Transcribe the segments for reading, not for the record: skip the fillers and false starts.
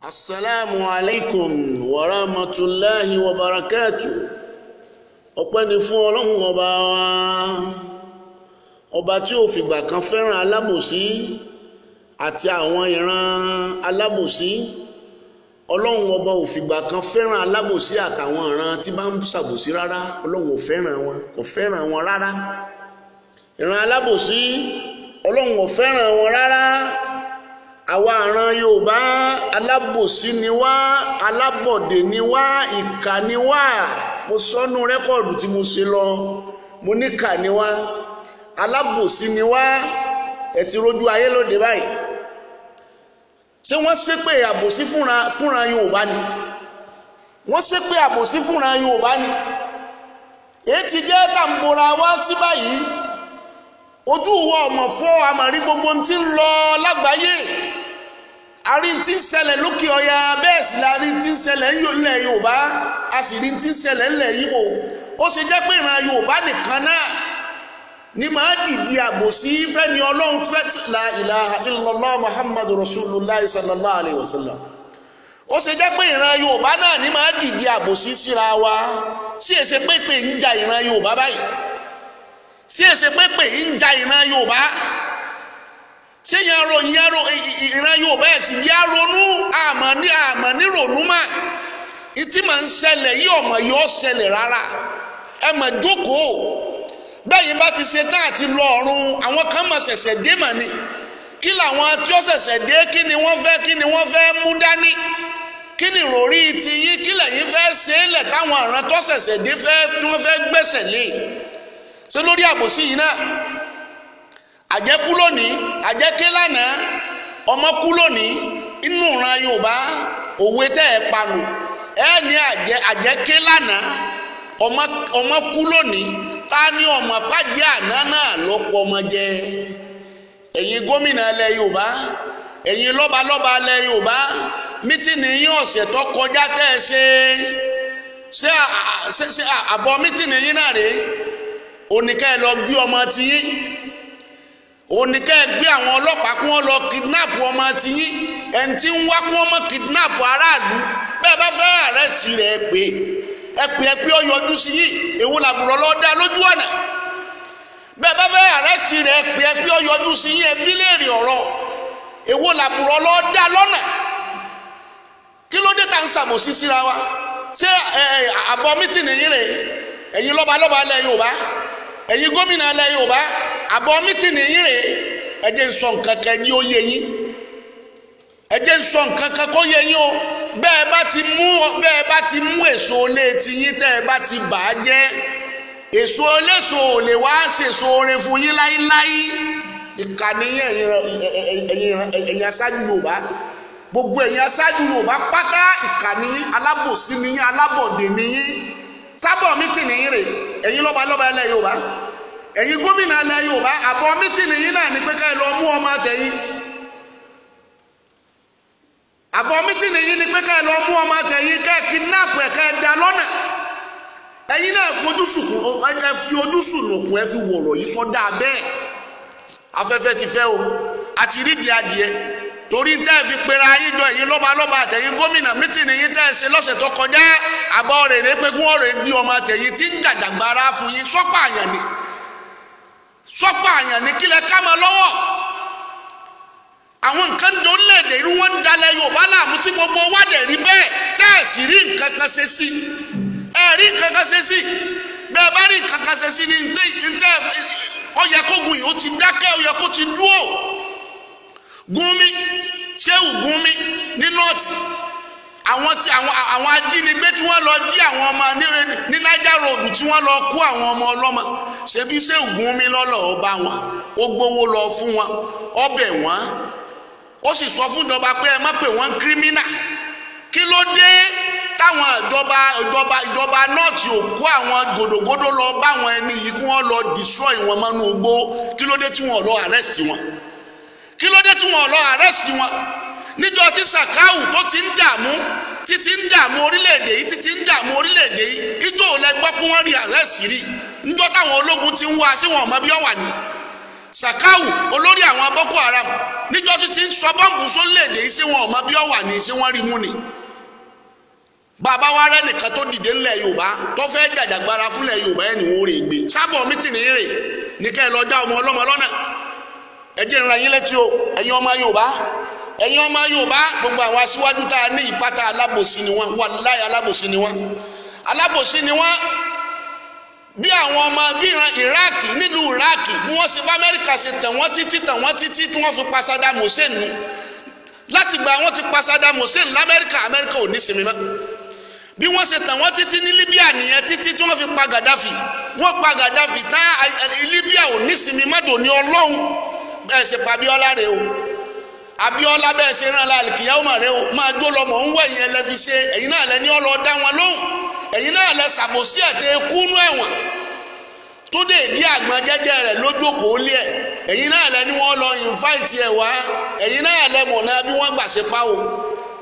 Assalamu alaikum wa rahmatullahi wa barakatuh. Ọpẹ́ ni fún Ọlọ́run ọba wa, ọba tí ó fìgbà kan fẹ́ràn alábòsí àti àwọn ìran alábòsí. Ọlọ́run ọba ò fìgbà kan fẹ́ràn alábòsí àtàwọn ìran tí bá ń ṣàbòsí rárá. Ọlọ́run ò fẹ́ràn wọn, kò fẹ́ràn wọn rárá. Ìran alábòsí Ọlọ́run ò fẹ́ràn wọn rárá. Àwa ìran Yorùbá alábòsí ni wá, alábọ̀dé ni wá, ìkà ni wá. Mo sọnù rẹ́kọ̀dù tí mo ṣe lọ, mo ní kà ni wá, alábòsí ni wá. Ẹ ti rojú ayé lóde báyìí. Ṣé wọ́n ṣépè àbòsí fúnra Yorùbá ni? Wọ́n ṣépè àbòsí fúnra Yorùbá ni? Èyí ti jẹ́ tàǹbòrà wá sí báyìí. Ojú wa ọmọ fọ́ àmàrí gbogbo tí ń lọ lágbàáyé. Àrí tí ń ṣẹlẹ̀ lókè ọya, bẹ́ẹ̀ sì la rí tí ń ṣẹlẹ̀ nílẹ̀ Yorùbá, a sì rí tí ń ṣẹlẹ̀ nílẹ̀ Ìgbò. Ó ṣe jẹ́ pé ìran Yorùbá nìkan náà ni máa dìdí àbòsí fẹ́ni Ọlọ́run fẹ́ la ilaha illallah Muhammadu Rasulullah sallallahu alaihi wasallam. Ó ṣe jẹ́ pé ìran Yorùbá náà ni máa dìdí àbòsí síra wa. Sí èsè pé ń ja ìran Yorùbá báyìí. Sí èsè pé ń ja ìran Yorùbá. Ṣé ìran Yorùbá ẹ̀ sì yá ronú àmọ́ ní ronú mà. Ìtí máa ń ṣẹlẹ̀ yí ọmọ yóò ṣẹlẹ̀ rárá. Ẹ mà jókòó. Bẹ́yìn bá ti ṣe tán àti lọ ọ̀run, àwọn kan máa ṣẹ̀ṣẹ̀ dé mà ní. Kí làwọn tí ó ṣẹ̀ṣẹ̀ dé, kí ni wọ́n fẹ́ mú dání? Kí ni ìròrí ti yín, kí lẹ̀yin fẹ́ ṣe é lẹ̀ táwọn ìran tó ṣẹ̀ṣẹ̀ dé tí wọ́n fẹ́ gbẹ̀sẹ̀ lé? Ṣé lórí àbòsí yìí náà? Àjẹ́ kú lónìí, àjẹ́ ké lánàá, ọmọ kú lónìí. Inú ìran Yorùbá òwe tẹ́ ẹ panu. Ẹ ní àjẹ́ ké lánàá, ọmọ kú lónìí. Ta ni ọmọ pàjẹ́ àná náà ló pọ̀ ọmọ jẹ? Ẹ̀yin gómìnà ilẹ̀ Yorùbá, ẹ̀yin lọ́balọ́ba ilẹ̀ Yorùbá, mítìnì yín ọ̀sẹ̀ tó kọjá tẹ́ ẹ ṣe àbọ̀ mítìnì yín náà rèé. Oníkẹ́ lọ gbé ọmọ tiyín, oníkẹ́ gbé àwọn ọlọ́pàá kí wọ́n lọ kidnap ọmọ tiyín. Ẹni tí ń wá kí wọ́n mọ̀ kidnap aráàlú. Bẹ́ẹ̀ bá fẹ́ àrẹ́sì rẹ̀ pé ẹ pé ó yọjú sí yìí. Èwo làbùrọ̀ lọ dá lójú ọ̀nà? Bẹ́ẹ̀ bá fẹ́ àrẹ́sì rẹ̀ pé ó yọjú sí yìí. Ẹbí léèrè ọ̀rọ̀. Èwo làbùrọ̀ lọ dá lọ́nà? Kí ló dé tá ń ṣàbòsí síra wa? Ṣé àbọ̀ mítìnì yín rèé? Ẹ̀yin lọ́balọ́ba ilẹ̀ Yorùbá, ẹ̀yin gómìnà ilẹ̀ Yorùbá, àbọ̀ mítìnì yín rèé. Ẹ jẹ́ n sọ nǹkan kan ní ó yé yín. Ẹ jẹ́ n sọ nǹkan kan kó yé yín o. Bẹ́ẹ̀ bá ti mú èso olé tiyín tẹ́ ẹ bá ti bà á jẹ́, èso eléso ò lè wá ṣèso orin fún yín láíláí. Ìkànnì ẹ̀yin aṣáájú Yorùbá, gbogbo ẹ̀yin aṣáájú Yorùbá pátá ìkànnì alábòsí ni yín, alábọ̀dé ni yín. Sábọ̀ mítìnì yín rè, ẹ̀yin lọ́balọ́ba ilẹ̀ Yorùbá, ẹ̀yin gómìnà ilẹ̀ Yorùbá, àbọ̀ mítìnì yín náà ni pé ká ẹ lọ mú ọmọ tẹ̀yìn. Àbọ̀ mítìnì yín ni pé ká ẹ lọ mú ọmọ tẹ̀yìn, ká ẹ kidnap ẹ̀, ká ẹ dá lọ́nà. Ẹ̀yin náà fi ojú sùnùkùn ẹ fi wọ̀rọ̀ yìí sọ́dá bẹ́ẹ̀. Afẹ́fẹ́ ti fẹ́ o, àti rídìí adìẹ. Torí tẹ́ ẹ fi pera yín jọ ẹ̀yin lọ́balọ́ba àtẹ̀yin gómìnà mítìnì yín tẹ́ ẹ ṣe lọ́sẹ̀ tó kọjá. Àbọ̀ rẹ̀ rẹ̀ pé kí wọ́n rẹ̀ gbé ọmọ tẹ̀yìn tí ń jàjàgbara fún yín. Sọ́pà àyàn ni kílẹ̀ ká máa lọ́wọ́. Àwọn nǹkan tó léde irú wọn ń dalẹ̀ Yorùbá láàmú tí gbogbo wádẹ̀ rí bẹ́ẹ̀ tẹ́ ẹ̀ sì rí nǹkan kan ṣe sí. Ẹ rí nǹkan kan ṣe sí. Bẹ́ẹ̀ bá rí nǹkan kan ṣe sí ní ntẹ́ ó yẹ kó gun yìí ó ti dákẹ́, ó yẹ kó ti dúró. Gúnmi, Ṣéhù Gúnmi ní nọ́ọ̀tì. Àwọn ajínigbé tí wọ́n lọ jí àwọn ọmọ ní Niger Road tí wọ́n lọ kó àwọn ọmọ ọlọ́mọ. Ṣebí Ṣéhù Gúnmi lọ́lọ́ ọba wọn, ó gbowó lọ fún wọn, ó bẹ̀ wọ́n. Ó sì sọ fún ìjọba pé ẹ má pè wọ́n kírímínà. Kí ló dé táwọn ìjọba nọ́ọ̀tì ò kó àwọn gòdògòdò lọ bá àwọn ẹni yìí kí wọ́n lọ destroy wọn mọ́nú igbó? Kí ló dé tí wọ́n lọ arrest wọn? Kí ló dé tí wọ́n lọ arrest wọn? Níjọ́ tí Sàkáù tó ti ń dààmú orílẹ̀-èdè yìí, ìjọ ò lẹ gbọ́ pé wọ́n rí arrest rí. Níjọ́ táwọn ológun ti ń wá sí wọn mọ́ bí ó wà ní. Sakau olórí àwọn Boko Haram níjọ́ tí ti ń sọ bọ́ǹbù sórílẹ̀-èdè sí wọn ọmọ bí ó wà ní sí wọ́n rí mú ni bàbá wa rẹ nìkan tó dìde ńlẹ̀ Yorùbá tó fẹ́ jàjàgbara fúnlẹ̀ Yorùbá ẹni wọ́n rè gbé sábọ̀ mítìnì rè ní kẹ́ ẹ lọ dá ọmọ ọlọ́mọ lọ́nà ẹ jẹ́ ìran yín létí o ẹ̀yin ọmọ Yorùbá gbogbo àwọn aṣíwájú tá a ní ìpátá alábòsí ni wọ́n wàláhì alábòsí ni wọ́n bí àwọn ọmọ bí Iraq nílùú Iraq bí wọ́n ṣe fún Amẹ́ríkà ṣe tàn wọ́n títí tí wọ́n fi pa Saddam Hussein nù láti gba wọ́n ti pa Saddam Hussein l'Amẹ́ríkà Amẹ́ríkà ò ní sinmi mọ́ bí wọ́n ṣe tàn wọ́n títí ní Libya nìyẹn títí tí wọ́n fi pa Gaddafi wọ́n pa Gaddafi tá Libya ò ní sinmi mọ́tò ní Ọlọ́run bẹ́ẹ̀ ṣe pa Abíọ́lá rẹ o Abíọ́lá bẹ́ẹ̀ ṣe rán lálìkìyàwó mà rẹ o máa jó lọmọ ń wẹ̀ yẹn lẹ fi ṣe ẹ̀yin náà lẹ ní ọlọ́ dá wọn lóhùn ẹ̀yin náà lẹ ṣàbòsí ẹ̀tẹ́ kúnú ẹ̀wọ̀n tó dé ìdí àgbọn jẹ́jẹ́ rẹ̀ lójókòó lé ẹ̀ ẹ̀yin náà lẹ ní wọ́n lọ ìnfáìtì ẹ̀ wá ẹ̀yin náà lẹ mọ̀nà bí wọ́n gbà ṣe pa o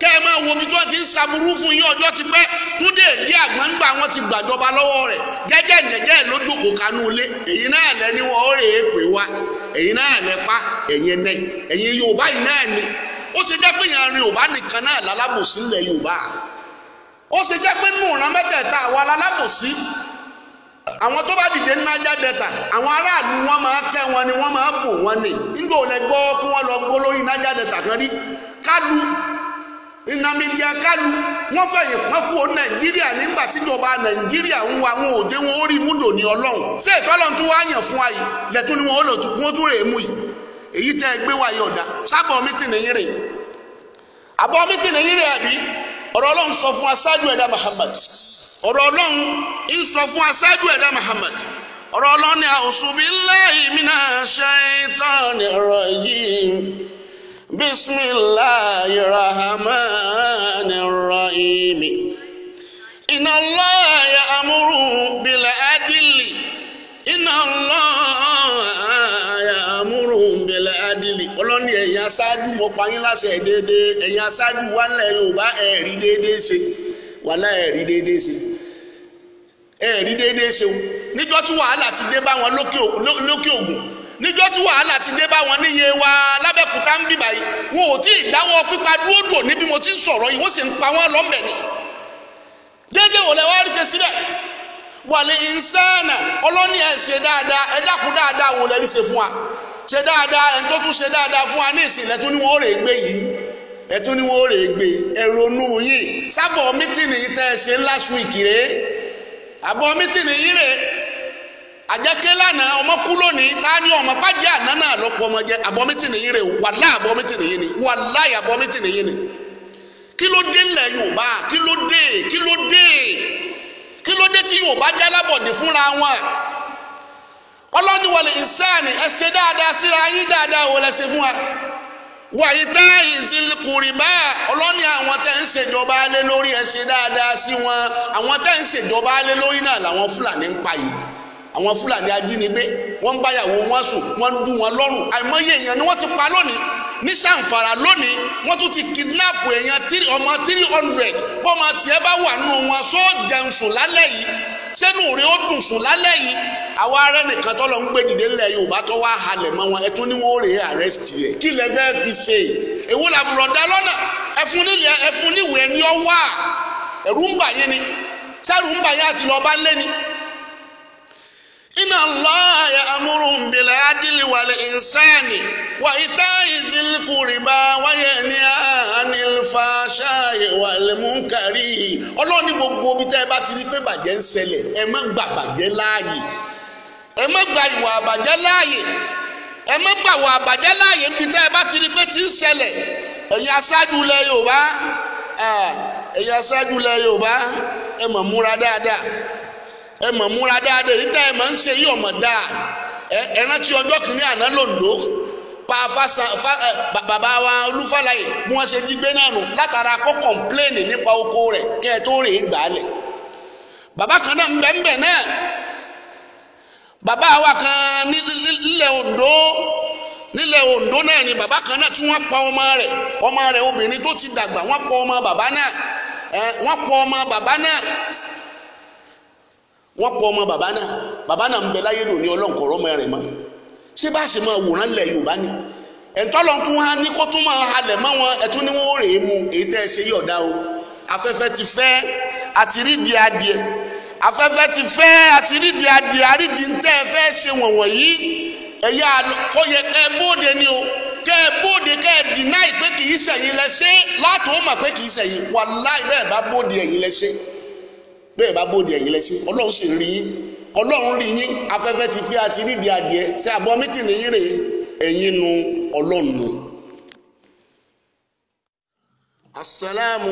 kẹ́ ẹ máa wo bí tí wọ́n ti ń ṣaburú fún yín ọjọ́ ti pẹ́ tó dé ìdí àgbọn gbà wọ́n ti gbàjọba lọ́wọ́ rẹ̀ jẹ́jẹ́ lójókòó kanú ilé ẹ̀yin náà lẹ ní wọ́n ó rè é pè wá ẹ̀yin náà lẹ pa ẹ̀yin Yorùbá yìí náà ni ó ṣe jẹ́ pé ìyẹn Yorùbá nìkan náà lálábòsí ńlẹ̀ Yorùbá ó ṣe jẹ́ pé nù ọ̀ràn mẹ́tẹ̀ẹ̀ta àwa lálábòsí àwọn tó bá dìde ní Niger Delta àwọn aráàlú wọn máa kẹ́ wọn ni wọ́n máa bò wọn ni nígbà òun lẹ gbọ́ kí wọ́n lọ gbó lórí Niger Delta kan rí Kálù Nnamdi Kálù wọ́n fẹ̀yìn pọ́nkú Nàìjíríà nígbà tíjọba Nàìjíríà ń wa wọn òde wọn ó rí múdò ní Ọlọ́run ṣé ìtọ́lọ́run tó wá yàn fún wa yìí lẹ́tún ni wọ́n tún rè é mú yìí èyí tẹ́ ẹ gbé wa yìí ọ̀dà sábọ̀ mítìnì yín rè àbọ̀ mítìnì yín rè àbí ọ̀rọ̀ Ọlọ́run sọ fún aṣáájú ẹ̀dá Muhammad ọ̀rọ̀ Ọlọ́run ń sọ fún aṣáájú ẹ̀dá Muhammad ọ̀rọ̀ Ọlọ́run ni a'udhu billahi minash shaitanir rajim bismillahir rahmanir rahim inna Allaha ya'muru bil adli inna Allaha ya'muru bil adli ọlọ́ni ẹ̀yin aṣáájú mo pa yín láṣẹ déédéé ẹ̀yin aṣáájú wa nílẹ̀ Yorùbá ẹ̀rí déédéé ṣe wàlá ẹ̀rí déédéé ṣe o níjọ́ tí wàhálà ti dé bá wọn lókè Ògùn níjọ́ tí wàhálà ti dé bá wọn níye wa lábẹ́kúta ń bì báyìí wọn ò tí ì dáwọ́ pípa dúró dò níbi mo ti ń sọ̀rọ̀ yìí wọ́n sì ń pa wọ́n lọ́mbẹ̀ ni déédéé wò lẹ wá rí ṣe síbẹ̀ wàlẹ̀ ìnsánà ọlọ́ni ẹ̀ ṣe dáadáa ẹ dákun dáadáa wò lẹ́ni ṣe fún wa ṣe dáadáa ẹ̀ tó tún ṣe dáadáa fún wa ní ìsìn lẹ́tún ni wọ́n rè é gbé yìí ẹ̀tún ni wọ́n rè é gbé ẹ̀rọnú yìí sábọ̀ mítìnì yìí tẹ́ ẹ ṣe last week rèé àbọ̀ mítìnì yìí rèé àjẹké lánàá ọmọ kú lónìí tá ní ọmọ pàjẹ́ àná náà lọ́pọ̀ ọmọ jẹ àbọ̀ mítìnì yìí rèé wàlá àbọ̀ mítìnì yìí ni wàlá àbọ̀ mítìnì yìí ni kí ló dé ńlẹ̀ Yorùbá kí ló dé tí Yorùbá jálábọ̀dé fúnra wọn ọlọ́ni wọlé ìsáàní ẹ ṣe dáadáa síra yín dáadáa wò lẹ ṣe fún wa wàyí tá ìzìlkùrìbá ọlọ́ni àwọn tẹ́ ń ṣèjọba lé lórí ẹ ṣe dáadáa sí wọn àwọn tẹ́ ń ṣèjọba lé lórí náà làwọn Fúlàní ń pa yìí àwọn Fúlàní ajínigbé wọ́n ń báyàwó wọn sùn wọ́n ń dú wọn lọ́rùn àìmọye èèyàn ni wọ́n ti pa lónìí ní Sàǹfàrà lónìí wọ́n tún ti kidnap èèyàn ọmọ 300 bọ́mọ tiẹ̀ bá wà nínú wọn só jẹun sùn lálẹ́ yìí sẹ́nu rẹ̀ ó dùn sùn lálẹ́ yìí àwa arẹ nìkan tó lọ ń gbé dìde ńlẹ̀ Yorùbá tó wá halẹ̀ mọ́ wọn ẹtún ni wọ́n rè é arrest rẹ̀ kí lẹ fẹ́ fi ṣe èwo làbùrọ̀ dá lọ́nà ẹfun níwèé ẹni ọ wá ẹ̀rù ń bà yín ni sẹ́rù ń bà yín àti lọ́ọ́ bá lé ni. Inna Allaha ya'muru bil adli wal ihsani wa ita'i dhil qurba wa yanha 'anil fahsha'i wal munkari Ọlọ́run ní gbogbo bí tẹ́ bá ti rí pé bàjẹ́ ń ṣẹlẹ̀ ẹ má gbà bàjẹ́ láàyè ẹ má gba ìwà àbàjẹ́ láàyè ẹ má gbà wà àbàjẹ́ láàyè bí tẹ́ bá ti rí pé ti ń ṣẹlẹ̀ ẹ̀yin aṣáájú ilẹ̀ Yorùbá ẹ mọ̀ múra dáadáa èyí tẹ́ ẹ máa ń ṣe yí ọmọ dáa ẹ rántí ọjọ́ kìíní àná lòǹdó pa bàbá wa Olúfàlàyé bí wọ́n ṣe jí gbé náà nù látara kó kọ̀ǹpléènì nípa oko rẹ̀ kẹ́ ẹ tó rè é gbà á lẹ̀ bàbá kan náà ń bẹ̀ náà bàbá wa kan nílẹ̀ Oǹdó náà ni bàbá kan náà tí wọ́n pa ọmọ rẹ̀ obìnrin tó ti dàgbà wọ́n pa ọmọ bàbá náà bàbá náà ń bẹ láyé lónìí ọlọ́nkọ̀ọ́rọ́ mọ́ rẹ̀ mọ́ ṣé bá ṣe máa wòran lẹ̀ Yorùbá ni ẹ̀ńtọ́lọ́ tún há ní kó tún máa halẹ̀ mọ́ wọn ẹ̀tún ní wọ́n rèé mu èyí tẹ́ ẹ ṣe yọ̀dá o afẹ́fẹ́ ti fẹ́ àti rídìí adìẹ afẹ́fẹ́ ti fẹ́ àti rídìí adìẹ àrídìí tẹ́ ẹ fẹ́ ṣe wọ̀nwọ̀n yìí ẹ̀yà kó yẹ ẹ bóde ni o kẹ́ ẹ bóde kẹ́ ẹ dìnáì pé kì í ṣẹ̀yìn lẹ́sẹ̀ látò ó mà pé kì í ṣẹ̀yìn wàláì bẹ́ẹ̀ bá bóde ẹ̀yìn lẹ́sẹ̀ bẹ́ẹ̀ bá bóde ẹ̀yìn lẹ́sẹ̀ Ọlọ́run sì rí yín Ọlọ́run rí yín afẹ́fẹ́ ti fẹ́ àti rídìí adìẹ ṣe àbọ̀ mítìnì yín rèé ẹ̀yin nu Ọlọ́run. Assalamu